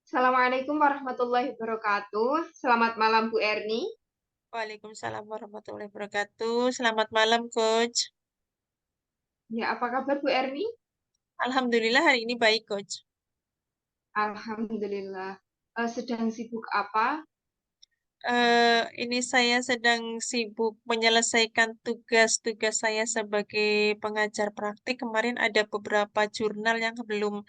Assalamualaikum warahmatullahi wabarakatuh. Selamat malam Bu Erni. Waalaikumsalam warahmatullahi wabarakatuh. Selamat malam, Coach. Ya, apa kabar Bu Erni? Alhamdulillah hari ini baik, Coach. Alhamdulillah. Sedang sibuk apa? Ini saya sedang sibuk menyelesaikan tugas-tugas saya sebagai pengajar praktik. Kemarin ada beberapa jurnal yang belum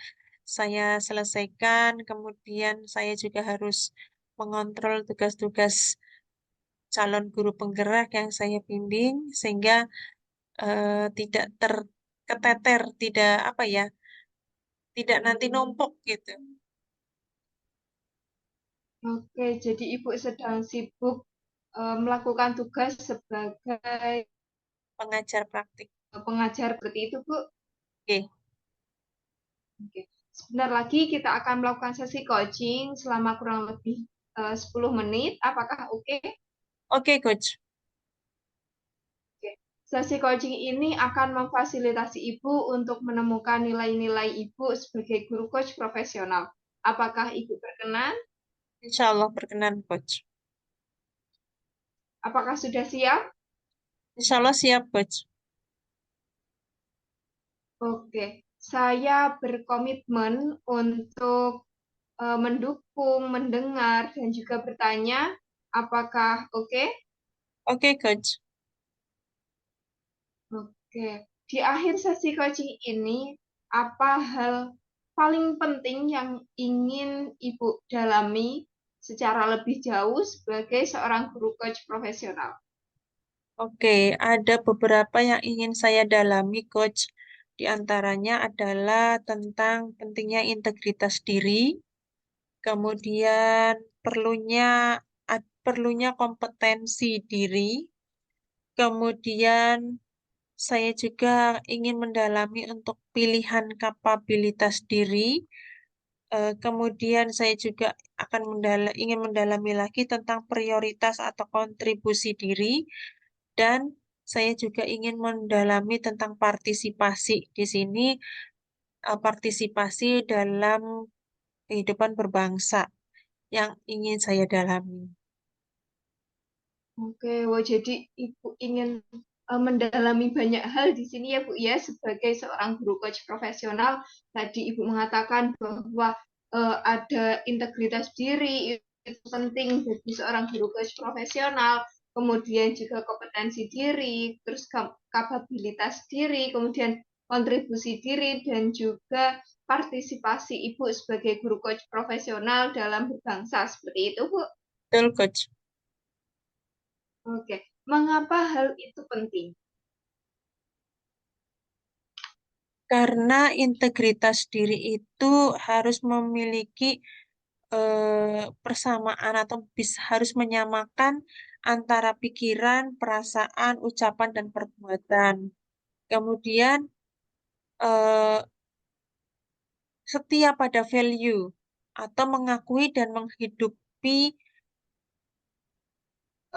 saya selesaikan. Kemudian saya juga harus mengontrol tugas-tugas calon guru penggerak yang saya bimbing, sehingga tidak terketeter, tidak apa ya, tidak nanti numpuk gitu. Oke, jadi Ibu sedang sibuk melakukan tugas sebagai Pengajar praktik. pengajar seperti itu Bu. Oke, Oke. Sebentar lagi kita akan melakukan sesi coaching selama kurang lebih 10 menit. Apakah oke? oke, Coach. Oke. Sesi coaching ini akan memfasilitasi Ibu untuk menemukan nilai-nilai Ibu sebagai guru coach profesional. Apakah Ibu berkenan? Insya Allah berkenan, Coach. Apakah sudah siap? Insya Allah siap, Coach. Oke, saya berkomitmen untuk mendukung, mendengar, dan juga bertanya. Apakah oke? Oke, Coach. Oke, di akhir sesi coaching ini, apa hal paling penting yang ingin Ibu dalami secara lebih jauh sebagai seorang guru coach profesional? Oke, ada beberapa yang ingin saya dalami, Coach. Di antaranya adalah tentang pentingnya integritas diri, kemudian perlunya kompetensi diri, kemudian saya juga ingin mendalami untuk pilihan kapabilitas diri. Kemudian saya juga akan ingin mendalami lagi tentang prioritas atau kontribusi diri, dan saya juga ingin mendalami tentang partisipasi. Di sini partisipasi dalam kehidupan berbangsa yang ingin saya dalami. Oke, wah jadi Ibu ingin mendalami banyak hal di sini ya Bu ya sebagai seorang guru coach profesional. Tadi Ibu mengatakan bahwa ada integritas diri itu penting bagi seorang guru coach profesional, kemudian juga kompetensi diri, terus kapabilitas diri, kemudian kontribusi diri dan juga partisipasi Ibu sebagai guru coach profesional dalam berbangsa seperti itu Bu. Betul, Coach. Oke, mengapa hal itu penting? Karena integritas diri itu harus memiliki persamaan atau harus menyamakan antara pikiran, perasaan, ucapan, dan perbuatan. Kemudian eh, setia pada value atau mengakui dan menghidupi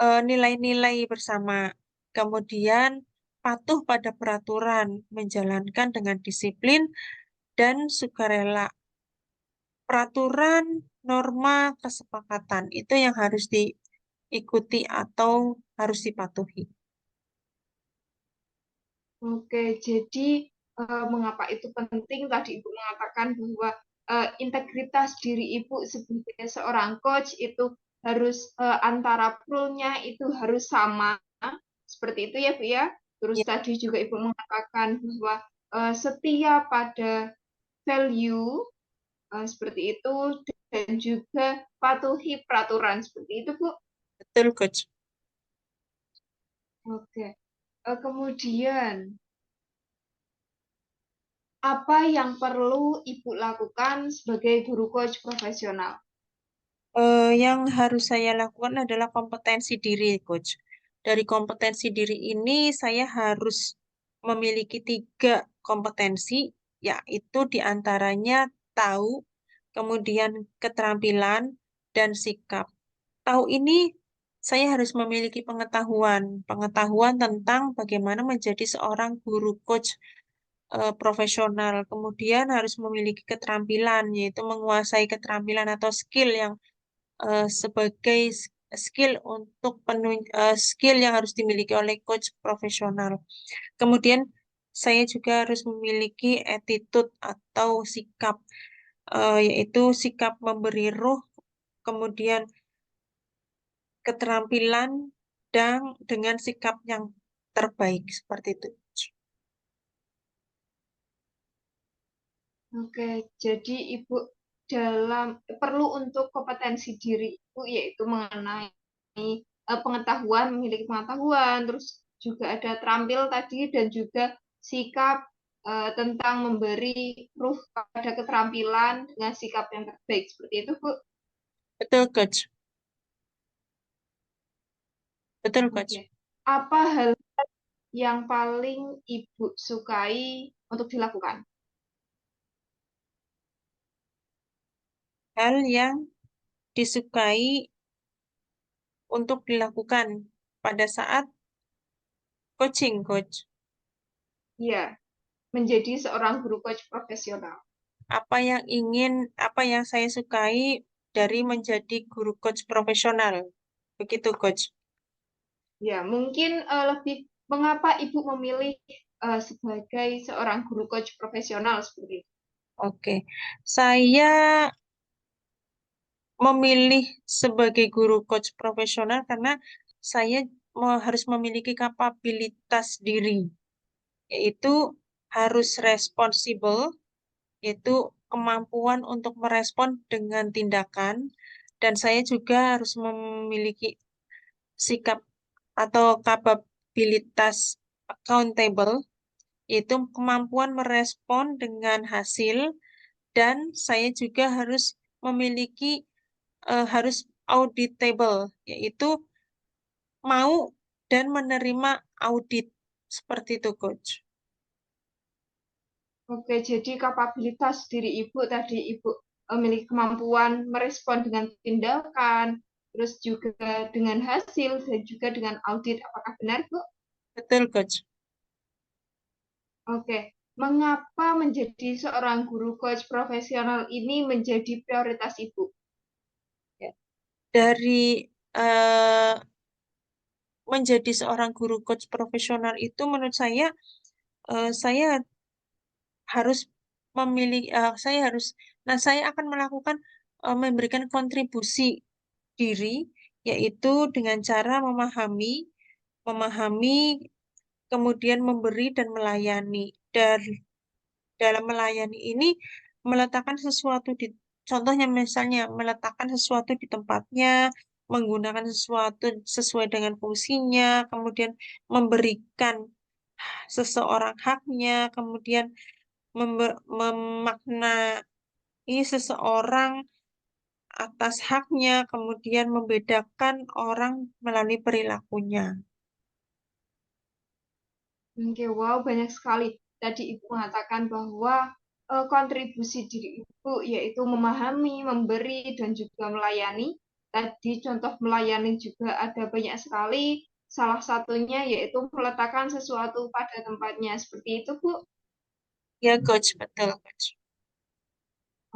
nilai-nilai bersama. Kemudian patuh pada peraturan, menjalankan dengan disiplin dan sukarela. Peraturan, norma, kesepakatan itu yang harus diikuti atau harus dipatuhi. Oke, jadi mengapa itu penting? Tadi Ibu mengatakan bahwa integritas diri Ibu sebagai seorang coach itu harus antara rule-nya itu harus sama. Seperti itu ya, Bu ya. Terus Ya, tadi juga Ibu mengatakan bahwa setia pada value seperti itu dan juga patuhi peraturan seperti itu, Bu. betul, Coach. Oke. Kemudian apa yang perlu Ibu lakukan sebagai guru coach profesional? Yang harus saya lakukan adalah kompetensi diri, Coach. Dari kompetensi diri ini, saya harus memiliki 3 kompetensi, yaitu diantaranya tahu, kemudian keterampilan, dan sikap. Tahu ini, saya harus memiliki pengetahuan tentang bagaimana menjadi seorang guru coach profesional. Kemudian harus memiliki keterampilan, yaitu menguasai keterampilan atau skill yang sebagai skill untuk skill yang harus dimiliki oleh coach profesional. Kemudian saya juga harus memiliki attitude atau sikap, yaitu sikap memberi ruh, kemudian keterampilan dan dengan sikap yang terbaik seperti itu. Oke, jadi Ibu dalam perlu untuk kompetensi diri Ibu yaitu mengenai pengetahuan, memiliki pengetahuan, terus juga ada terampil tadi dan juga sikap tentang memberi ruh pada keterampilan dengan sikap yang terbaik seperti itu, Bu. Betul, Coach. Betul, Coach. Oke. Apa hal yang paling Ibu sukai untuk dilakukan? Hal yang disukai untuk dilakukan pada saat coaching, Coach. Ya, menjadi seorang guru coach profesional. Apa yang saya sukai dari menjadi guru coach profesional. Begitu, Coach. Ya, mungkin lebih mengapa Ibu memilih sebagai seorang guru coach profesional seperti itu? Oke. Saya memilih sebagai guru coach profesional karena saya harus memiliki kapabilitas diri, yaitu harus responsibel, yaitu kemampuan untuk merespon dengan tindakan, dan saya juga harus memiliki sikap atau kapabilitas accountable, yaitu kemampuan merespon dengan hasil, dan saya juga harus memiliki harus auditable, yaitu mau dan menerima audit seperti itu, Coach. Oke, jadi kapabilitas diri Ibu tadi Ibu memiliki kemampuan merespon dengan tindakan, terus juga dengan hasil dan juga dengan audit. Apakah benar, Bu? Betul, Coach. Oke, mengapa menjadi seorang guru coach profesional ini menjadi prioritas Ibu? Ya. Dari menjadi seorang guru coach profesional itu menurut saya harus saya harus, nah saya akan melakukan memberikan kontribusi diri, yaitu dengan cara memahami, kemudian memberi dan melayani. Dan dalam melayani ini meletakkan sesuatu contohnya misalnya meletakkan sesuatu di tempatnya, menggunakan sesuatu sesuai dengan fungsinya, kemudian memberikan seseorang haknya, kemudian memaknai seseorang atas haknya, kemudian membedakan orang melalui perilakunya. Oke, wow, banyak sekali. Tadi Ibu mengatakan bahwa kontribusi diri Ibu yaitu memahami, memberi, dan juga melayani. Tadi contoh melayani juga ada banyak sekali. Salah satunya yaitu meletakkan sesuatu pada tempatnya. Seperti itu, Bu. Ya, Coach, betul, Coach.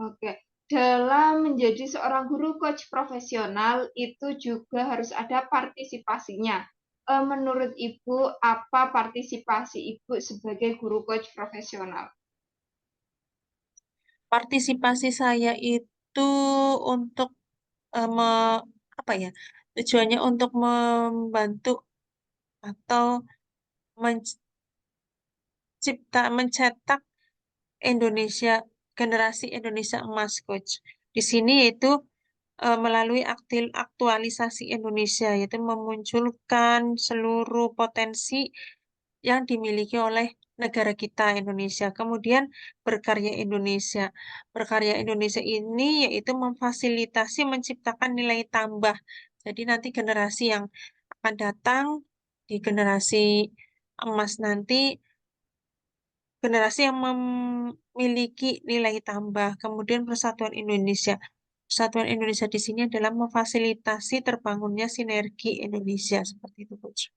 Oke. Dalam menjadi seorang guru coach profesional itu juga harus ada partisipasinya. Menurut Ibu, apa partisipasi Ibu sebagai guru coach profesional? Partisipasi saya itu untuk apa ya? Tujuannya untuk membantu atau mencetak Indonesia, generasi Indonesia emas, Coach. Di sini yaitu melalui aktualisasi Indonesia, yaitu memunculkan seluruh potensi yang dimiliki oleh negara kita Indonesia. Kemudian berkarya Indonesia. Berkarya Indonesia ini yaitu memfasilitasi menciptakan nilai tambah. Jadi nanti generasi yang akan datang di generasi emas nanti, generasi yang memiliki nilai tambah. Kemudian Persatuan Indonesia. Persatuan Indonesia di sini adalah memfasilitasi terbangunnya sinergi Indonesia seperti itu, Coach.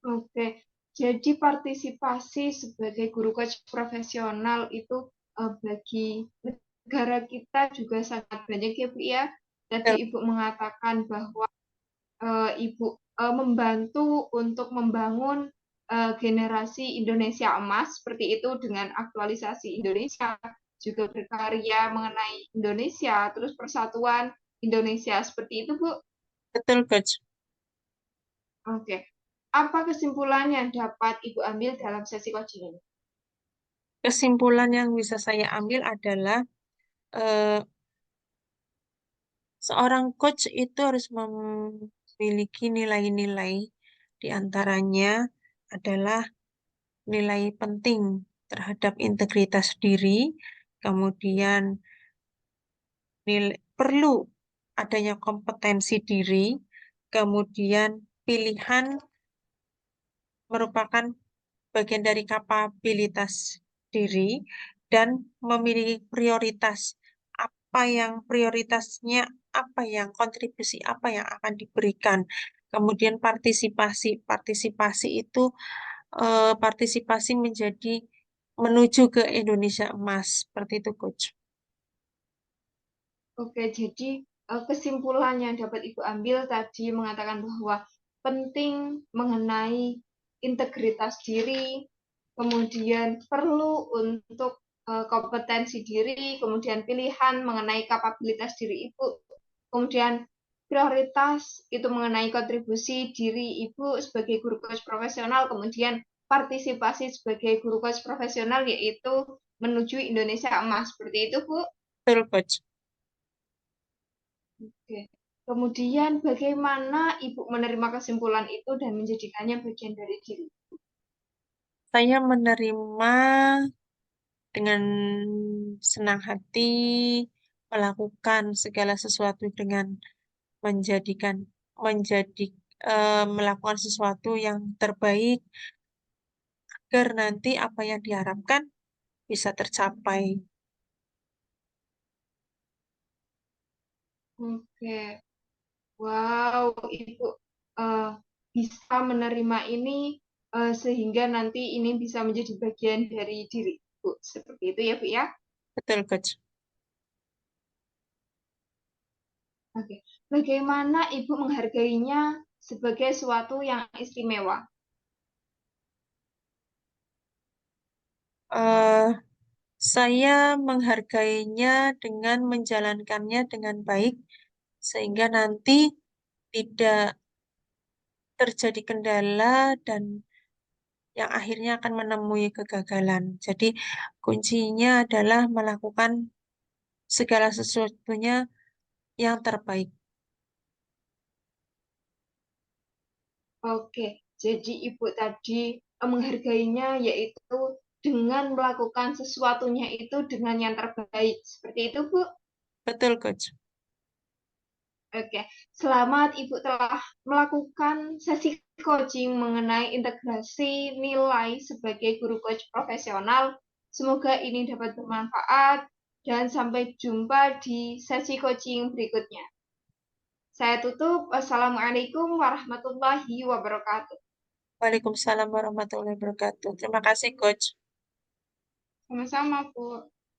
Oke, jadi partisipasi sebagai guru coach profesional itu bagi negara kita juga sangat banyak ya Bu ya. Tadi Betul, Ibu mengatakan bahwa Ibu membantu untuk membangun generasi Indonesia emas seperti itu dengan aktualisasi Indonesia, juga berkarya mengenai Indonesia, terus persatuan Indonesia seperti itu Bu. betul, Coach. Oke. Apa kesimpulan yang dapat Ibu ambil dalam sesi coaching ini? Kesimpulan yang bisa saya ambil adalah eh, seorang coach itu harus memiliki nilai-nilai, di antaranya adalah nilai penting terhadap integritas diri, kemudian perlu adanya kompetensi diri, kemudian pilihan merupakan bagian dari kapabilitas diri, dan memiliki prioritas. Apa yang kontribusi apa yang akan diberikan. Kemudian partisipasi. Partisipasi itu partisipasi menjadi menuju ke Indonesia emas. Seperti itu, Coach. Oke, jadi kesimpulan yang dapat Ibu ambil tadi mengatakan bahwa penting mengenai integritas diri, kemudian perlu untuk kompetensi diri, kemudian pilihan mengenai kapabilitas diri Ibu, kemudian prioritas itu mengenai kontribusi diri Ibu sebagai guru coach profesional, kemudian partisipasi sebagai guru coach profesional yaitu menuju Indonesia emas. Seperti itu, Bu. Betul, Coach. Oke. Kemudian bagaimana Ibu menerima kesimpulan itu dan menjadikannya bagian dari diri? Saya menerima dengan senang hati, melakukan segala sesuatu dengan menjadikan menjadi melakukan sesuatu yang terbaik agar nanti apa yang diharapkan bisa tercapai. Oke. Wow, Ibu eh, bisa menerima ini sehingga nanti ini bisa menjadi bagian dari diri Ibu. Seperti itu ya, Bu ya. Betul, Coach. Oke. Bagaimana Ibu menghargainya sebagai suatu yang istimewa? Eh, saya menghargainya dengan menjalankannya dengan baik sehingga nanti tidak terjadi kendala dan yang akhirnya akan menemui kegagalan. Jadi kuncinya adalah melakukan segala sesuatunya yang terbaik. Oke, jadi Ibu tadi menghargainya yaitu dengan melakukan sesuatunya itu dengan yang terbaik. Seperti itu, Bu. Betul, Coach. Oke, selamat Ibu telah melakukan sesi coaching mengenai integrasi nilai sebagai guru coach profesional. Semoga ini dapat bermanfaat dan sampai jumpa di sesi coaching berikutnya. Saya tutup. Wassalamualaikum warahmatullahi wabarakatuh. Waalaikumsalam warahmatullahi wabarakatuh. Terima kasih, Coach. Sama-sama, Bu.